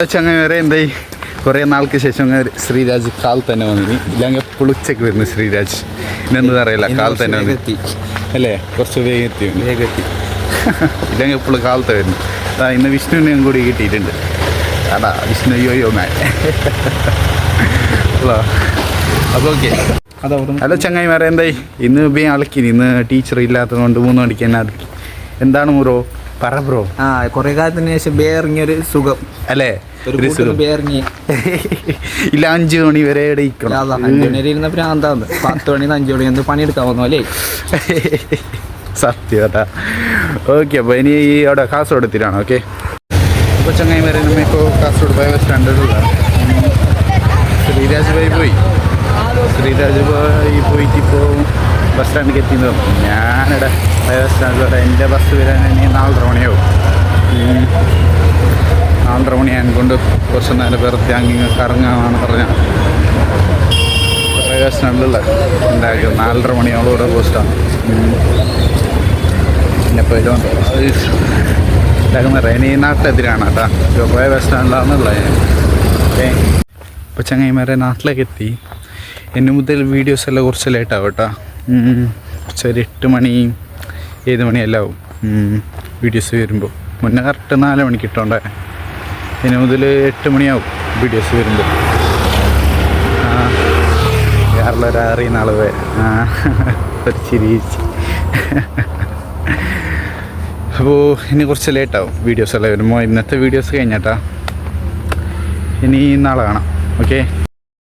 ചങ്ങായി വരെ എന്തായി കുറേ നാൾക്ക് ശേഷം ശ്രീരാജ് കാൽ തന്നെ വന്നിന്. ഇല്ലെങ്കിൽ എപ്പോഴും ഉച്ചയ്ക്ക് വരുന്നു ശ്രീരാജ്. ഇന്നെന്താ അറിയില്ല, കാൽ തന്നെ വന്നു അല്ലേ, കുറച്ച് വേഗം എത്തി ഇല്ലെങ്കിൽ എപ്പോഴും കാലത്തെ വരുന്നു. ഇന്ന് വിഷ്ണുവിനെയും കൂടി കിട്ടിയിട്ടുണ്ട്. അതാ വിഷ്ണു യോയോ മാൻ. അപ്പോൾ ഓക്കെ. ഹലോ ചങ്ങായിമാരെ, എന്തായി ഇന്ന് ബി അളക്കിനി. ഇന്ന് ടീച്ചർ ഇല്ലാത്തത് കൊണ്ട് 3 മണിക്ക് തന്നെ അളക്കി. എന്താണ് ബ്രോ പറ ബ്രോ? കുറെ കാലത്തിന് ശേഷം ബേറിങ്ങിയൊരു സുഖം അല്ലേ? ബേറിങ്ങി ഇല്ല 5 മണി വരെ ഇരിക്കണം. 5 മണി വരെ ഇരുന്ന പ്രാന്താന്ന്. 10 മണി 5 മണി എന്ത് പണിയെടുക്കാൻ വന്നു അല്ലേ? സത്യം കേട്ടാ. ഓക്കെ, അപ്പോൾ ഇനി അവിടെ കാസർഗോഡ് എത്തിയിട്ടാണ്. ഓക്കെ, ഇപ്പോൾ ചങ്ങായിമാരെ നമ്മളിപ്പോൾ കാസർഗോഡ് പോയ ബസ് സ്റ്റാൻഡിലാണ്. ശ്രീരാജ് പോയി ശ്രീരാജ് പോയിട്ടിപ്പോൾ ബസ് സ്റ്റാൻഡിലേക്ക് എത്തിയെന്ന് പറഞ്ഞു. ഞാനിവിടെ ബസ് സ്റ്റാൻഡിലൂടെ എൻ്റെ ബസ് വരാൻ ഇനി 4:30 മണിയാവും. 4:30 മണി കൊണ്ട് കുറച്ച് നേരം വെറുതെ അങ്ങിങ്ങ് കറങ്ങാമെന്നാണ് പറഞ്ഞാൽ ബസ് സ്റ്റാൻഡിലുള്ള ഉണ്ടാക്കിയത്. 4:30 മണിയോളം ഇവിടെ പോസ്റ്റാണ്. പിന്നെ ഇപ്പോൾ ഇതുകൊണ്ട് ഇനി നാട്ടിലെതിരാണ് കേട്ടോ. പോയ ബസ് സ്റ്റാൻഡിലാണെന്നുള്ളത്. ഓക്കെ, ഇപ്പോൾ ചങ്ങായിമാരെ നാട്ടിലേക്ക് എത്തി. എന്നു മുതൽ വീഡിയോസ് എല്ലാം കുറച്ച് ലേറ്റാവും കേട്ടോ. കുറച്ചൊരു 8 മണി 7 മണിയെല്ലാം ആവും വീഡിയോസ് വരുമ്പോൾ. മുന്നേ കറക്റ്റ് 4 മണിക്ക് ഇട്ടോണ്ടേ. ഇനി മുതൽ 8 മണിയാവും വീഡിയോസ് വരുമ്പോൾ. വേറെ അറിയുന്ന ആൾ ഒരു ചിരിച്ച്. അപ്പോൾ ഇനി കുറച്ച് ലേറ്റാവും വീഡിയോസ് എല്ലാം വരുമ്പോൾ. ഇന്നത്തെ വീഡിയോസ് കഴിഞ്ഞാട്ടാ. ഇനി നാളെ കാണാം. ഓക്കെ.